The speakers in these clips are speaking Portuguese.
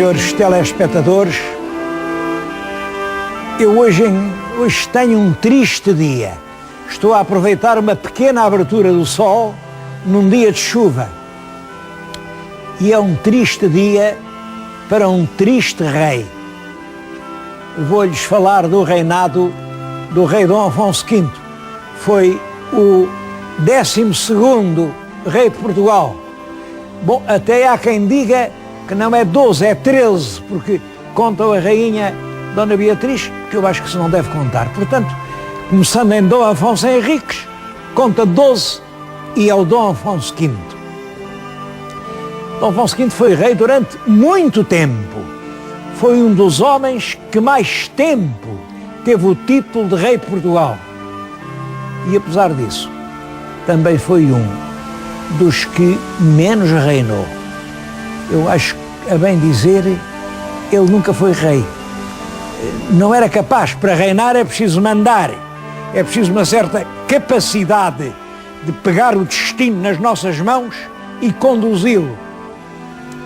senhores telespectadores, eu hoje tenho um triste dia. Estou a aproveitar uma pequena abertura do sol num dia de chuva. E é um triste dia para um triste rei. Vou-lhes falar do reinado do rei Dom Afonso V. Foi o 12º rei de Portugal. Bom, até há quem diga que não é 12, é 13, porque contam a rainha Dona Beatriz, que eu acho que se não deve contar. Portanto, começando em Dom Afonso Henriques, conta 12 e é o Dom Afonso V. Dom Afonso V foi rei durante muito tempo. Foi um dos homens que mais tempo teve o título de rei de Portugal. E apesar disso, também foi um dos que menos reinou. Eu acho, a bem dizer, ele nunca foi rei. Não era capaz. Para reinar é preciso mandar. É preciso uma certa capacidade de pegar o destino nas nossas mãos e conduzi-lo.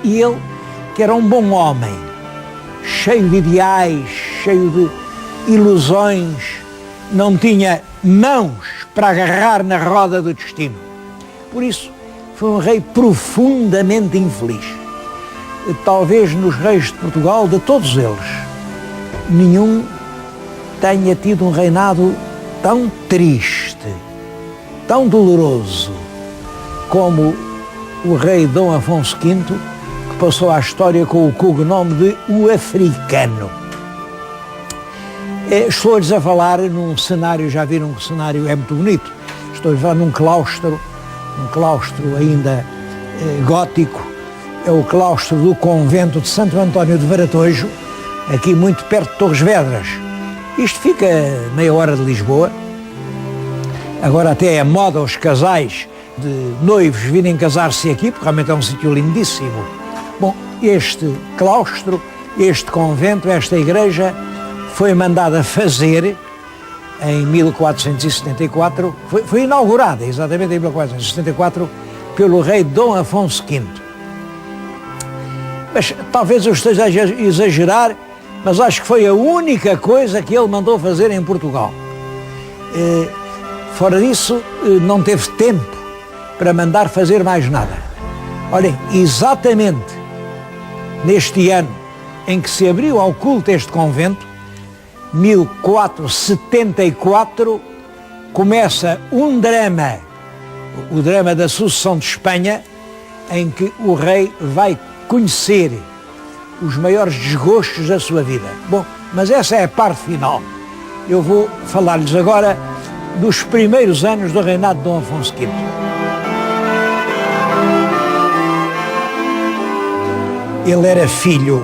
E ele, que era um bom homem, cheio de ideais, cheio de ilusões, não tinha mãos para agarrar na roda do destino. Por isso, foi um rei profundamente infeliz. Talvez nos reis de Portugal, de todos eles, nenhum tenha tido um reinado tão triste, tão doloroso, como o rei Dom Afonso V, que passou à história com o cognome de o Africano. Estou-lhes a falar num cenário, já viram que o cenário é muito bonito, estou-lhes a falar num claustro ainda gótico, é o claustro do convento de Santo António de Varatojo, aqui muito perto de Torres Vedras. Isto fica a meia hora de Lisboa. Agora até é moda os casais de noivos virem casar-se aqui, porque realmente é um sítio lindíssimo. Bom, este claustro, este convento, esta igreja foi mandada fazer em 1474, foi inaugurada exatamente em 1474 pelo rei Dom Afonso V. Mas talvez eu esteja a exagerar, mas acho que foi a única coisa que ele mandou fazer em Portugal. Fora disso, não teve tempo para mandar fazer mais nada. Olhem, exatamente neste ano em que se abriu ao culto este convento, 1474, começa um drama, o drama da sucessão de Espanha, em que o rei vai conhecer os maiores desgostos da sua vida. Bom, mas essa é a parte final. Eu vou falar-lhes agora dos primeiros anos do reinado de Dom Afonso V. Ele era filho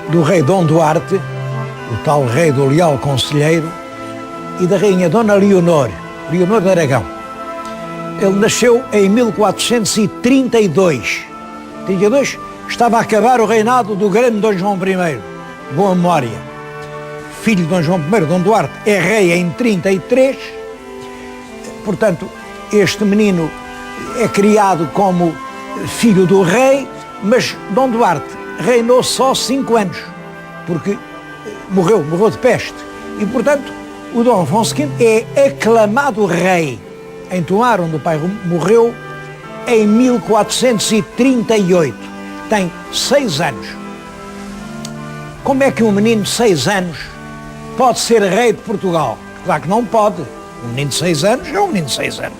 do rei Dom Duarte, o tal rei do Leal Conselheiro, e da rainha Dona Leonor de Aragão. Ele nasceu em 1432. Estava a acabar o reinado do grande Dom João I, boa memória. Filho de Dom João I, Dom Duarte, é rei em 33. Portanto, este menino é criado como filho do rei, mas Dom Duarte reinou só 5 anos, porque morreu de peste. E, portanto, o Dom Afonso V é aclamado rei. Em Tomar, onde o pai morreu, em 1438. Tem 6 anos. Como é que um menino de 6 anos pode ser rei de Portugal? Claro que não pode. Um menino de 6 anos é um menino de 6 anos.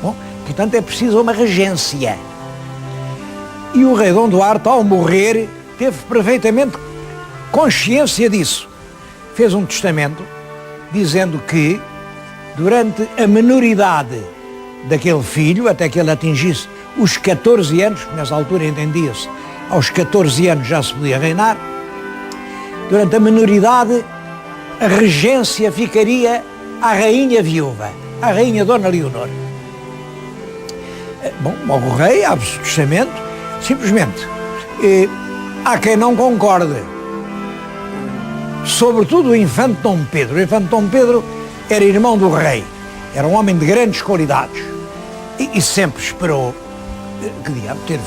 Bom, portanto, é preciso uma regência. E o rei Dom Duarte, ao morrer, teve perfeitamente consciência disso. Fez um testamento dizendo que, durante a menoridade daquele filho, até que ele atingisse os 14 anos, porque nessa altura entendia-se, aos 14 anos já se podia reinar, durante a menoridade, a regência ficaria à rainha viúva, à rainha Dona Leonor. Bom, logo o rei abre-se o testamento, simplesmente. Há quem não concorde, sobretudo o infante Dom Pedro. O infante Dom Pedro era irmão do rei, era um homem de grandes qualidades e sempre esperou que diabo ter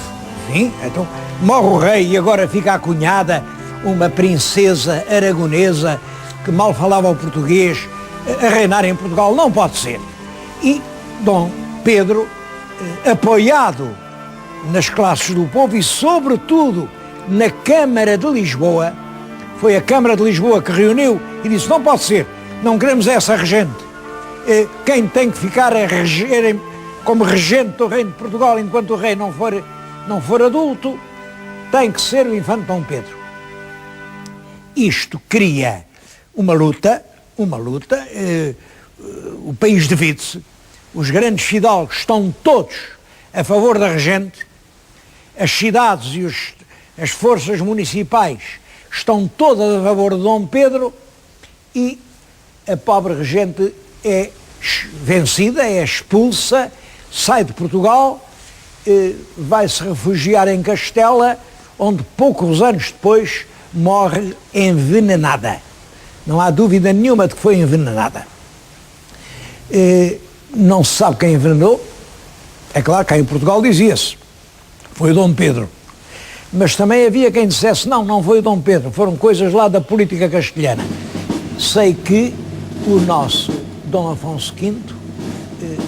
Sim, então morre o rei e agora fica a cunhada, uma princesa aragonesa que mal falava o português, a reinar em Portugal. Não pode ser. E Dom Pedro, apoiado nas classes do povo e sobretudo na Câmara de Lisboa, foi a Câmara de Lisboa que reuniu e disse: não pode ser, não queremos essa regente. Quem tem que ficar a reger como regente do reino de Portugal enquanto o rei não for adulto, tem que ser o infante Dom Pedro. Isto cria uma luta, o país divide-se, os grandes fidalgos estão todos a favor da regente, as cidades e as forças municipais estão todas a favor de Dom Pedro e a pobre regente é vencida, é expulsa, sai de Portugal, vai-se refugiar em Castela, onde poucos anos depois morre envenenada. Não há dúvida nenhuma de que foi envenenada. Não se sabe quem envenenou. É claro que em Portugal dizia-se, foi o Dom Pedro. Mas também havia quem dissesse, não foi o Dom Pedro, foram coisas lá da política castelhana. Sei que o nosso Dom Afonso V,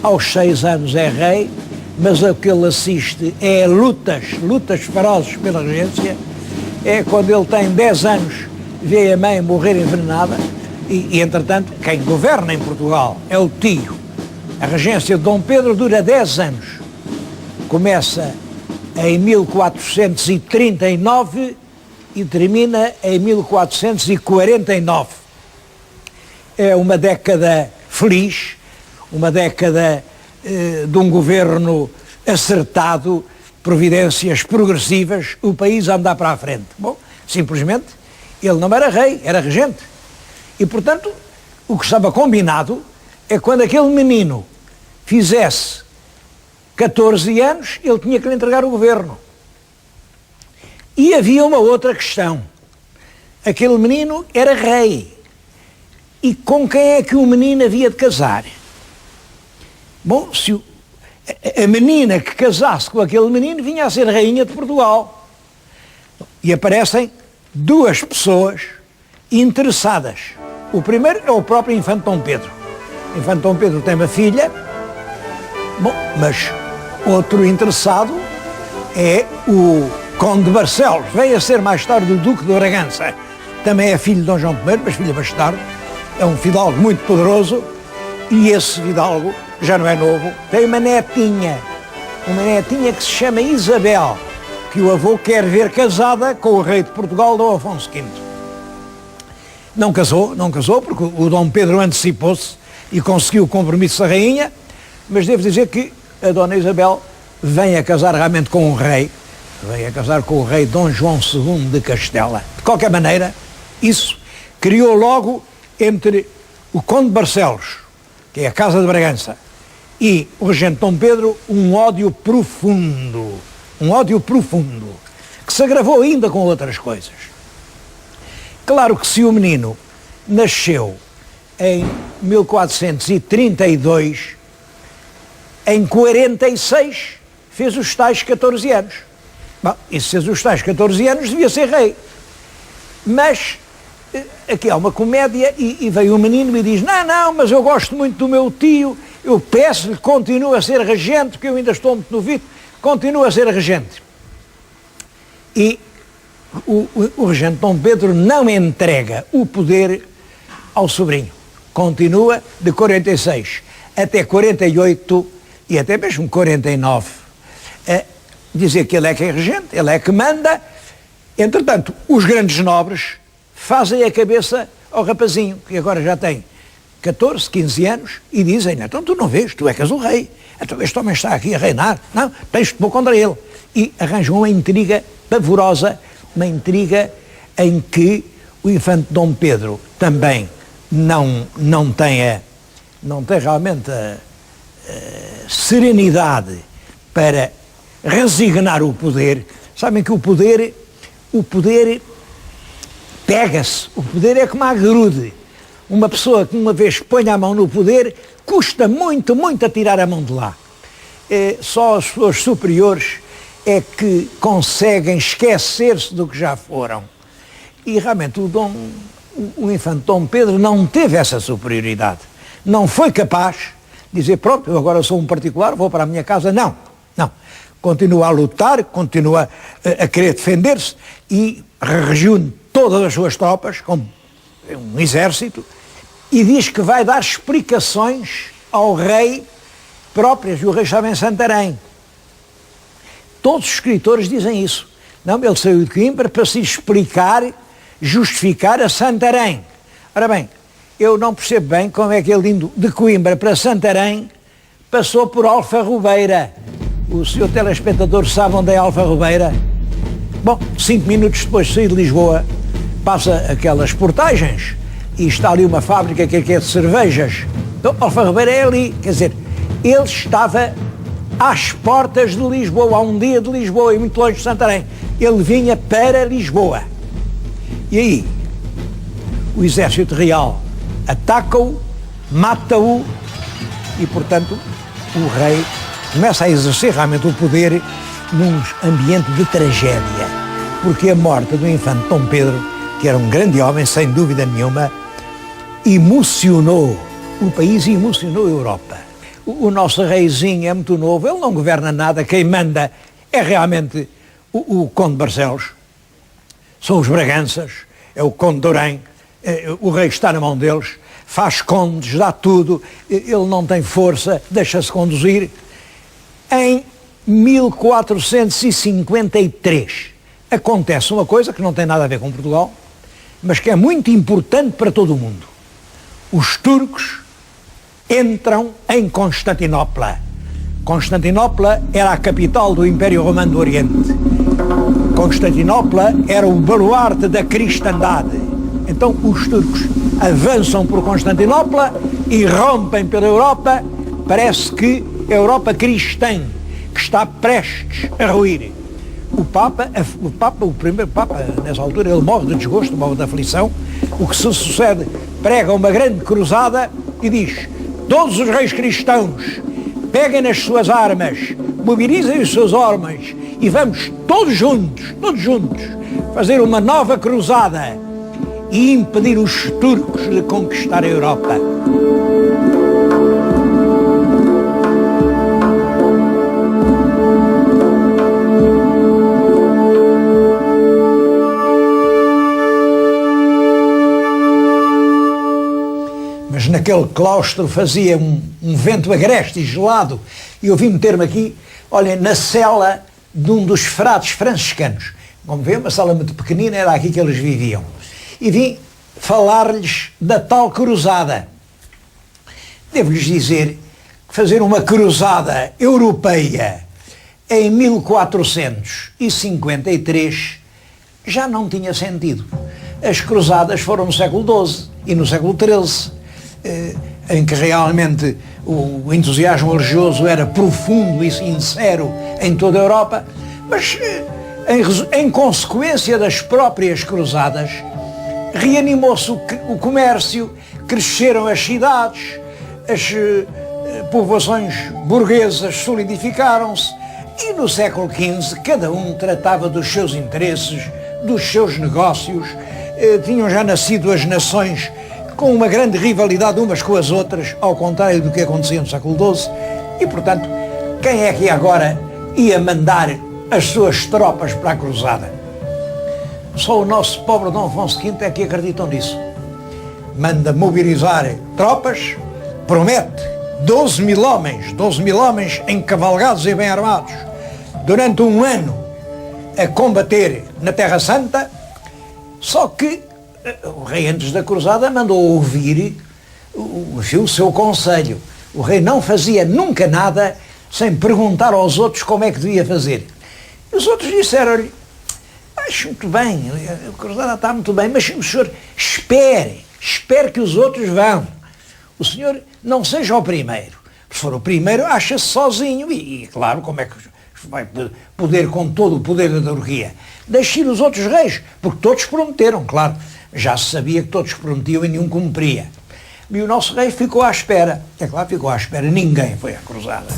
aos 6 anos é rei, mas o que ele assiste é lutas ferozes pela regência. É quando ele tem 10 anos, vê a mãe morrer envenenada e entretanto, quem governa em Portugal é o tio. A regência de Dom Pedro dura 10 anos. Começa em 1439 e termina em 1449. É uma década feliz, uma década de um governo acertado, providências progressivas, o país a andar para a frente. Bom, simplesmente, ele não era rei, era regente. E, portanto, o que estava combinado é quando aquele menino fizesse 14 anos, ele tinha que lhe entregar o governo. E havia uma outra questão. Aquele menino era rei. E com quem é que o menino havia de casar? Bom, se a menina que casasse com aquele menino vinha a ser rainha de Portugal. E aparecem duas pessoas interessadas. O primeiro é o próprio infante Dom Pedro. O infante Dom Pedro tem uma filha, bom, mas outro interessado é o Conde de Barcelos. Veio a ser mais tarde o Duque de Bragança. Também é filho de Dom João I, mas filho bastardo. É um fidalgo muito poderoso e esse fidalgo já não é novo, tem uma netinha que se chama Isabel, que o avô quer ver casada com o rei de Portugal, Dom Afonso V. Não casou porque o Dom Pedro antecipou-se e conseguiu o compromisso da rainha, mas devo dizer que a Dona Isabel vem a casar realmente com o rei, Dom João II de Castela. De qualquer maneira, isso criou logo entre o Conde de Barcelos, que é a Casa de Bragança, e o regente Dom Pedro, um ódio profundo, que se agravou ainda com outras coisas. Claro que se o menino nasceu em 1432, em 46 fez os tais 14 anos. Bom, e se fez os tais 14 anos devia ser rei. Mas aqui há uma comédia e veio o menino e diz, não, mas eu gosto muito do meu tio, eu peço-lhe, continua a ser regente, porque eu ainda estou muito novito, continua a ser regente. E o regente Dom Pedro não entrega o poder ao sobrinho. Continua de 46 até 48 e até mesmo 49 a dizer que ele é que é regente, ele é que manda. Entretanto, os grandes nobres fazem a cabeça ao rapazinho, que agora já tem 14, 15 anos, e dizem, então tu não vês, tu é que és o rei, então este homem está aqui a reinar, não, tens de pôr contra ele. E arranjam uma intriga pavorosa, uma intriga em que o infante Dom Pedro também não tem realmente a serenidade para resignar o poder. Sabem que o poder pega-se, o poder é como a grude. Uma pessoa que uma vez põe a mão no poder, custa muito a tirar a mão de lá. Só as pessoas superiores é que conseguem esquecer-se do que já foram. E realmente o infante Dom Pedro não teve essa superioridade. Não foi capaz de dizer, pronto, eu agora sou um particular, vou para a minha casa. Não, não. Continua a lutar, continua a querer defender-se e reúne todas as suas tropas, com um exército, e diz que vai dar explicações ao rei próprias, e o rei estava em Santarém. Todos os escritores dizem isso. Não, ele saiu de Coimbra para se explicar, justificar a Santarém. Ora bem, eu não percebo bem como é que ele indo de Coimbra para Santarém passou por Alfarrobeira. O senhor telespectador sabe onde é Alfarrobeira? Bom, 5 minutos depois de sair de Lisboa, passa aquelas portagens e está ali uma fábrica que é de cervejas. Então, Alfarrobeira é ali, quer dizer, ele estava às portas de Lisboa, a um dia de Lisboa e muito longe de Santarém. Ele vinha para Lisboa. E aí, o exército real ataca-o, mata-o e, portanto, o rei começa a exercer realmente o poder num ambiente de tragédia, porque a morte do infante Dom Pedro, que era um grande homem, sem dúvida nenhuma, emocionou o país e emocionou a Europa. O nosso reizinho é muito novo, ele não governa nada, quem manda é realmente o Conde de Barcelos, são os Braganças, é o Conde de Orém, o rei está na mão deles, faz condes, dá tudo, ele não tem força, deixa-se conduzir. Em 1453 acontece uma coisa que não tem nada a ver com Portugal, mas que é muito importante para todo o mundo. Os turcos entram em Constantinopla. Constantinopla era a capital do Império Romano do Oriente. Constantinopla era o baluarte da cristandade. Então os turcos avançam por Constantinopla e rompem pela Europa. Parece que a Europa cristã, que está prestes a ruir. O primeiro Papa, nessa altura, ele morre de desgosto, morre de aflição. O que se sucede, prega uma grande cruzada e diz: todos os reis cristãos, peguem nas suas armas, mobilizem os seus homens e vamos todos juntos, fazer uma nova cruzada e impedir os turcos de conquistar a Europa. Mas naquele claustro fazia um vento agreste e gelado, e eu vim meter-me aqui, olhem, na cela de um dos frades franciscanos. Como vê, uma sala muito pequenina, era aqui que eles viviam. E vim falar-lhes da tal cruzada. Devo-lhes dizer que fazer uma cruzada europeia em 1453 já não tinha sentido. As cruzadas foram no século XII e no século XIII, em que realmente o entusiasmo religioso era profundo e sincero em toda a Europa, mas em consequência das próprias cruzadas, reanimou-se o comércio, cresceram as cidades, as povoações burguesas solidificaram-se e no século XV cada um tratava dos seus interesses, dos seus negócios, tinham já nascido as nações com uma grande rivalidade umas com as outras, ao contrário do que acontecia no século XII, e portanto, quem é que agora ia mandar as suas tropas para a cruzada? Só o nosso pobre Dom Afonso V é que acreditam nisso. Manda mobilizar tropas, promete 12 mil homens encavalgados e bem armados, durante um ano a combater na Terra Santa, só que o rei antes da cruzada mandou ouvir o seu conselho. O rei não fazia nunca nada sem perguntar aos outros como é que devia fazer. E os outros disseram-lhe: acho muito bem, a cruzada está muito bem, mas o senhor espere que os outros vão. O senhor não seja o primeiro. Se for o primeiro, acha-se sozinho e, claro, como é que vai poder com todo o poder da Turquia? Deixe ir os outros reis, porque todos prometeram, claro. Já se sabia que todos prometiam e nenhum cumpria. E o nosso rei ficou à espera. É claro, ficou à espera. Ninguém foi à cruzada.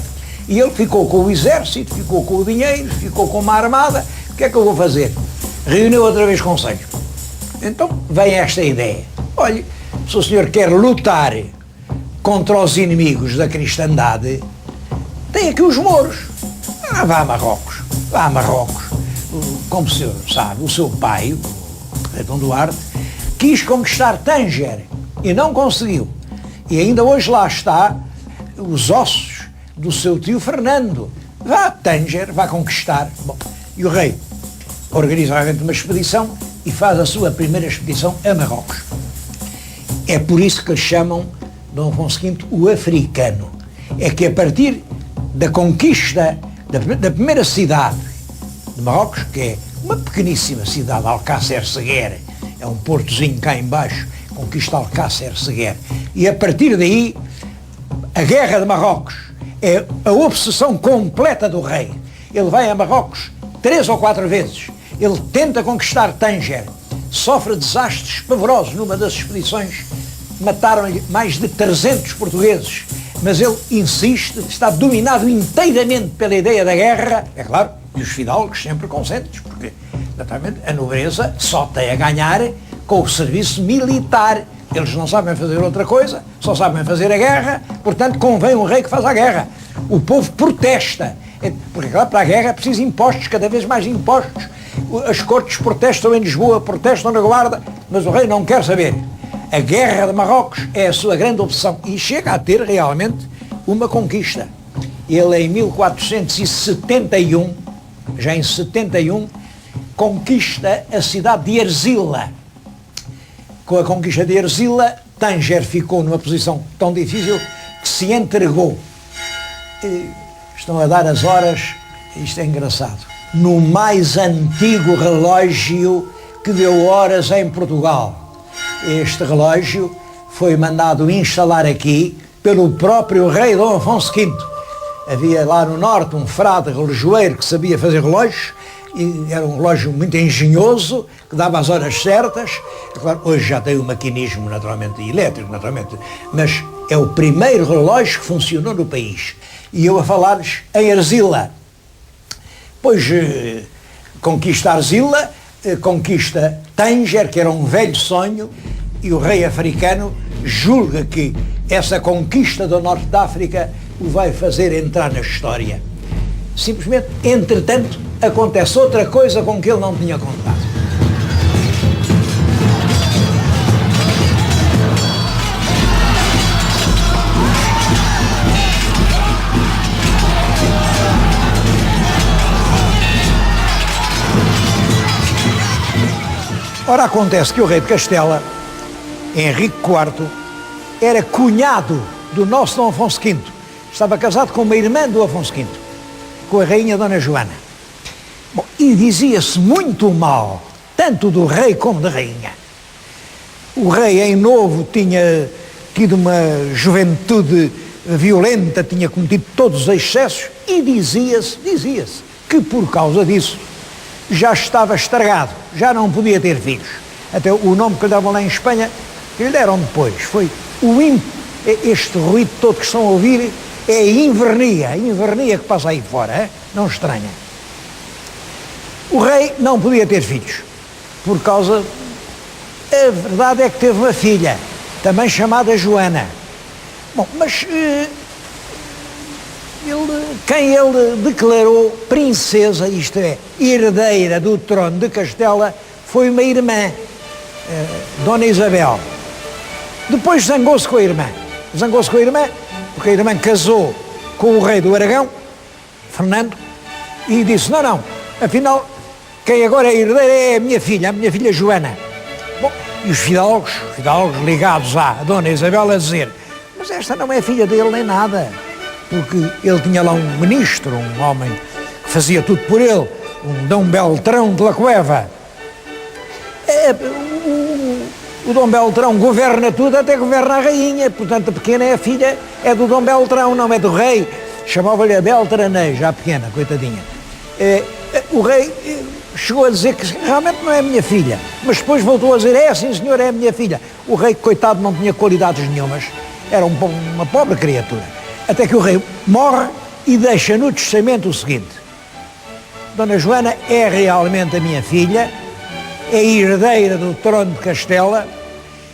E ele ficou com o exército, ficou com o dinheiro, ficou com uma armada. O que é que eu vou fazer? Reuniu outra vez conselho. Então vem esta ideia. Olha, se o senhor quer lutar contra os inimigos da cristandade, tem aqui os mouros. Vá a Marrocos. Vá a Marrocos. Como o senhor sabe, o seu pai, o rei Dom Duarte, quis conquistar Tanger e não conseguiu. E ainda hoje lá está os ossos do seu tio Fernando. Vá a Tanger, vá conquistar. Bom, e o rei organiza realmente uma expedição e faz a sua primeira expedição a Marrocos. É por isso que lhe chamam Dom Afonso V o africano. É que a partir da conquista da primeira cidade de Marrocos, que é uma pequeníssima cidade, Alcácer Seguer, é um portozinho cá embaixo, conquista Alcácer Seguer, e a partir daí a guerra de Marrocos é a obsessão completa do rei. Ele vai a Marrocos 3 ou 4 vezes, ele tenta conquistar Tanger, sofre desastres pavorosos numa das expedições, mataram-lhe mais de 300 portugueses, mas ele insiste, está dominado inteiramente pela ideia da guerra, é claro, e os fidalgos sempre consentes, porque, naturalmente, a nobreza só tem a ganhar com o serviço militar. Eles não sabem fazer outra coisa, só sabem fazer a guerra, portanto, convém um rei que faça a guerra. O povo protesta, porque, claro, para a guerra é preciso impostos, cada vez mais impostos. As cortes protestam em Lisboa, protestam na Guarda, mas o rei não quer saber. A guerra de Marrocos é a sua grande obsessão e chega a ter realmente uma conquista. Ele em 1471, já em 71, conquista a cidade de Erzila. Com a conquista de Erzila, Tanger ficou numa posição tão difícil que se entregou. Estão a dar as horas, isto é engraçado, no mais antigo relógio que deu horas em Portugal. Este relógio foi mandado instalar aqui pelo próprio rei Dom Afonso V. Havia lá no norte um frade relojoeiro que sabia fazer relógios, e era um relógio muito engenhoso, que dava as horas certas. Claro, hoje já tem o maquinismo naturalmente elétrico, naturalmente, mas é o primeiro relógio que funcionou no país. E eu a falar-lhes em Erzila. Pois conquista Erzila, conquista Tanger, que era um velho sonho, e o rei africano julga que essa conquista do norte da África o vai fazer entrar na história. Simplesmente, entretanto, acontece outra coisa com que ele não tinha contado. Ora, acontece que o rei de Castela, Henrique IV, era cunhado do nosso Dom Afonso V. Estava casado com uma irmã do Afonso V, com a rainha Dona Joana. Bom, e dizia-se muito mal, tanto do rei como da rainha. O rei, em novo, tinha tido uma juventude violenta, tinha cometido todos os excessos, e dizia-se que por causa disso já estava estragado, já não podia ter filhos. Até o nome que lhe davam lá em Espanha, que lhe deram depois, foi este ruído todo que estão a ouvir, é a invernia que passa aí fora, não estranha. O rei não podia ter filhos, por causa, a verdade é que teve uma filha, também chamada Joana. Bom, mas quem ele declarou princesa, isto é, herdeira do trono de Castela, foi uma irmã, Dona Isabel. Depois zangou-se com a irmã, porque a irmã casou com o rei do Aragão, Fernando, e disse, não, afinal, quem agora é herdeira é a minha filha Joana. Bom, e os fidalgos ligados à Dona Isabel a dizer, mas esta não é filha dele nem nada, porque ele tinha lá um ministro, um homem que fazia tudo por ele, um Dom Beltrão de la Cueva. O Dom Beltrão governa tudo, até governa a rainha, portanto a pequena é a filha, é do Dom Beltrão, não é do rei. Chamava-lhe a Beltraneja, a pequena, coitadinha. O rei chegou a dizer que realmente não é a minha filha, mas depois voltou a dizer, sim senhor, é a minha filha. O rei, coitado, não tinha qualidades nenhumas, era uma pobre criatura. Até que o rei morre e deixa no testamento o seguinte: Dona Joana é realmente a minha filha, é herdeira do trono de Castela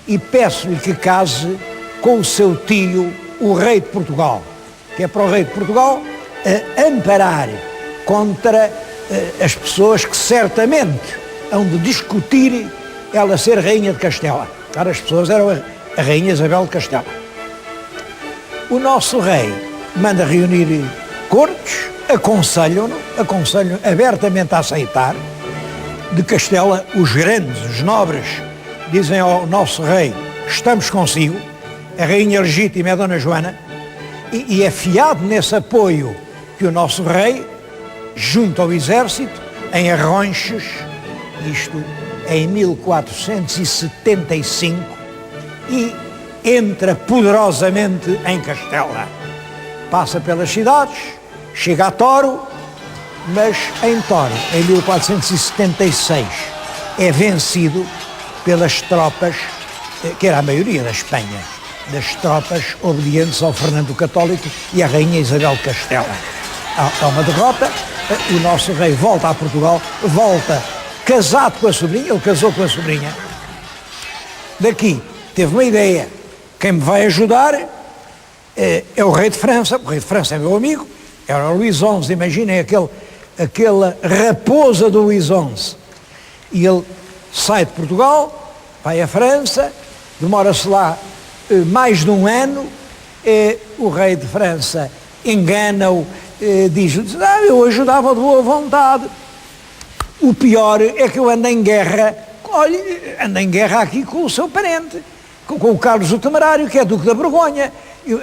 e peço-lhe que case com o seu tio, o rei de Portugal, que é para o rei de Portugal amparar contra as pessoas que certamente hão de discutir ela ser rainha de Castela. Claro, as pessoas eram a rainha Isabel de Castela. O nosso rei manda reunir cortes, aconselham abertamente a aceitar. De Castela, os grandes, os nobres, dizem ao nosso rei: estamos consigo, a rainha legítima é Dona Joana, e é fiado nesse apoio que o nosso rei, junto ao exército, em Arronches, isto em 1475, e entra poderosamente em Castela. Passa pelas cidades, chega a Toro, mas em Toro, em 1476, é vencido pelas tropas, que era a maioria da Espanha, das tropas obedientes ao Fernando Católico e à Rainha Isabel de Castela. Há uma derrota, o nosso rei volta a Portugal, volta casado com a sobrinha, ele casou com a sobrinha. Daqui teve uma ideia: quem me vai ajudar é o rei de França. O rei de França é meu amigo, era o Luís XI, imaginem aquela raposa do Luís XI. E ele sai de Portugal, vai à França, demora-se lá mais de um ano, o rei de França engana-o, diz-lhe: eu ajudava de boa vontade. O pior é que eu ando em guerra, olha, ando em guerra aqui com o seu parente, com o Carlos o Temerário, que é Duque da Borgonha.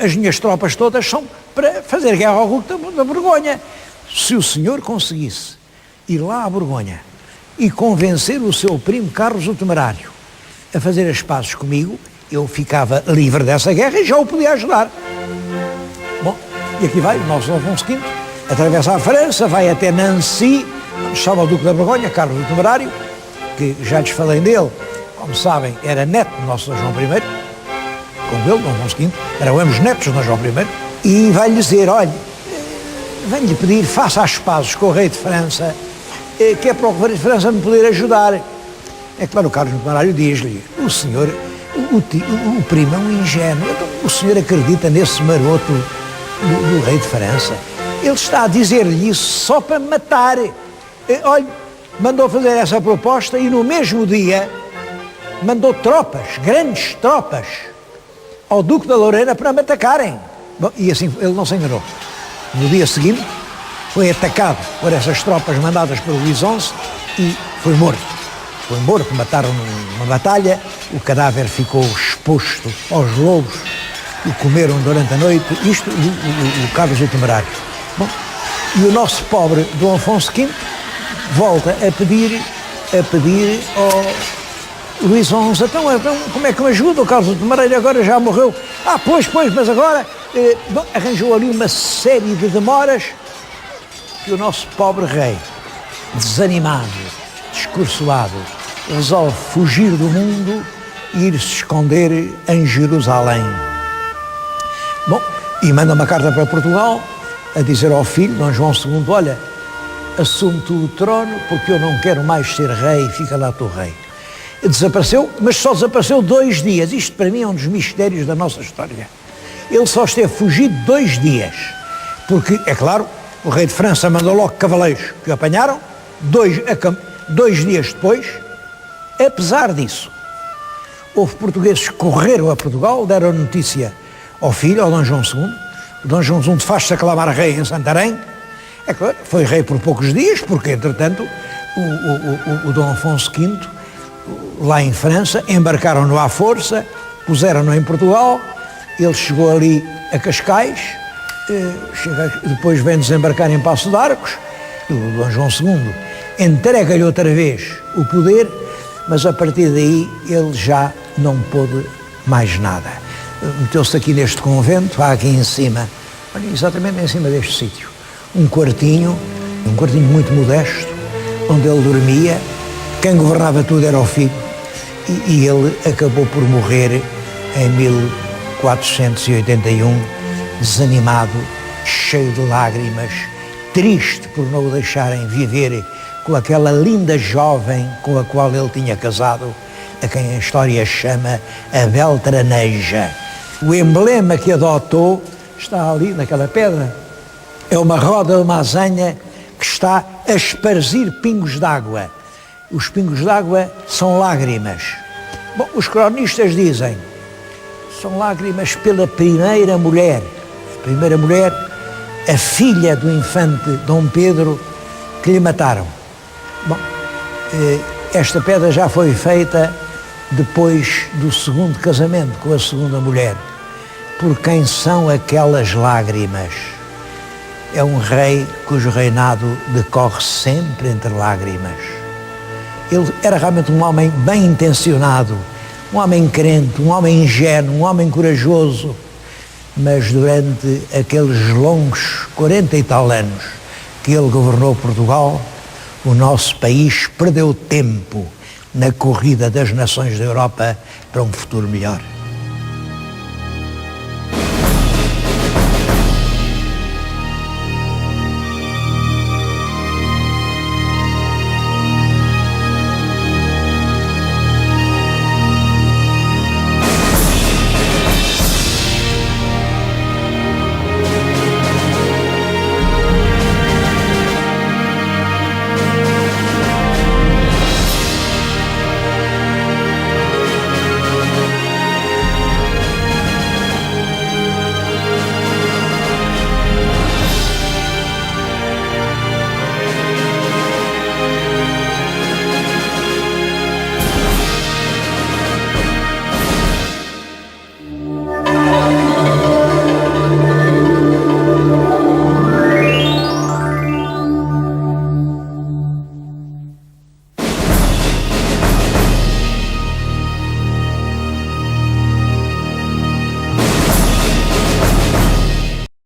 As minhas tropas todas são para fazer guerra ao Duque da Borgonha. Se o senhor conseguisse ir lá à Borgonha e convencer o seu primo Carlos o Temerário a fazer as pazes comigo, eu ficava livre dessa guerra e já o podia ajudar. Bom, e aqui vai o nosso Afonso V, atravessa a França, vai até Nancy, estava o Duque da Borgonha, Carlos o Temerário, que já lhes falei dele, como sabem, era neto do nosso Dom João I, como ele, Dom Afonso V, eram ambos netos de Dom João I, e vai-lhe dizer: olha, venho-lhe pedir, faça as pazes com o rei de França, que é para o rei de França me poder ajudar. É claro, o Carlos o Temerário diz-lhe: o senhor, o primo é um ingênuo, então o senhor acredita nesse maroto do rei de França? Ele está a dizer-lhe isso só para me matar. Olha, mandou fazer essa proposta e no mesmo dia mandou tropas, grandes tropas, ao Duque da Lorena para me atacarem. Bom, e assim ele não se enganou. No dia seguinte foi atacado por essas tropas mandadas pelo Luís XI e foi morto. Foi morto, mataram numa batalha, o cadáver ficou exposto aos lobos que o comeram durante a noite, isto o Carlos o Temerário. Bom, e o nosso pobre Dom Afonso V volta a pedir ao Luís XI: então, como é que me ajuda? O Carlos o Temerário agora já morreu. Pois, mas agora arranjou ali uma série de demoras que o nosso pobre rei, desanimado, descursoado, resolve fugir do mundo e ir se esconder em Jerusalém. Bom, e manda uma carta para Portugal a dizer ao filho, Dom João II: olha, assume tu o trono porque eu não quero mais ser rei, fica lá tu rei. Desapareceu, mas só desapareceu 2 dias. Isto para mim é um dos mistérios da nossa história. Ele só esteve fugido 2 dias, porque, é claro, o rei de França mandou logo cavaleiros que o apanharam. 2 dias depois, apesar disso, houve portugueses que correram a Portugal, deram notícia ao filho, ao Dom João II. O Dom João II faz-se aclamar rei em Santarém. É claro, foi rei por poucos dias, porque, entretanto, o Dom Afonso V, lá em França, embarcaram-no à força, puseram-no em Portugal, ele chegou ali a Cascais, depois vem desembarcar em Paço de Arcos, o Dom João II entrega-lhe outra vez o poder, mas a partir daí ele já não pôde mais nada. Meteu-se aqui neste convento, há aqui em cima, olha, exatamente em cima deste sítio, um quartinho muito modesto, onde ele dormia. Quem governava tudo era o filho, e ele acabou por morrer em 1481, desanimado, cheio de lágrimas, triste por não o deixarem viver com aquela linda jovem com a qual ele tinha casado, a quem a história chama a Beltraneja. O emblema que adotou está ali naquela pedra. É uma roda de uma azanha que está a esparzir pingos d'água. Os pingos d'água são lágrimas. Bom, os cronistas dizem, são lágrimas pela primeira mulher. A primeira mulher, a filha do infante Dom Pedro, que lhe mataram. Bom, esta pedra já foi feita depois do segundo casamento com a segunda mulher. Por quem são aquelas lágrimas? É um rei cujo reinado decorre sempre entre lágrimas. Ele era realmente um homem bem intencionado, um homem crente, um homem ingênuo, um homem corajoso, mas durante aqueles longos 40 e tal anos que ele governou Portugal, o nosso país perdeu tempo na corrida das nações da Europa para um futuro melhor.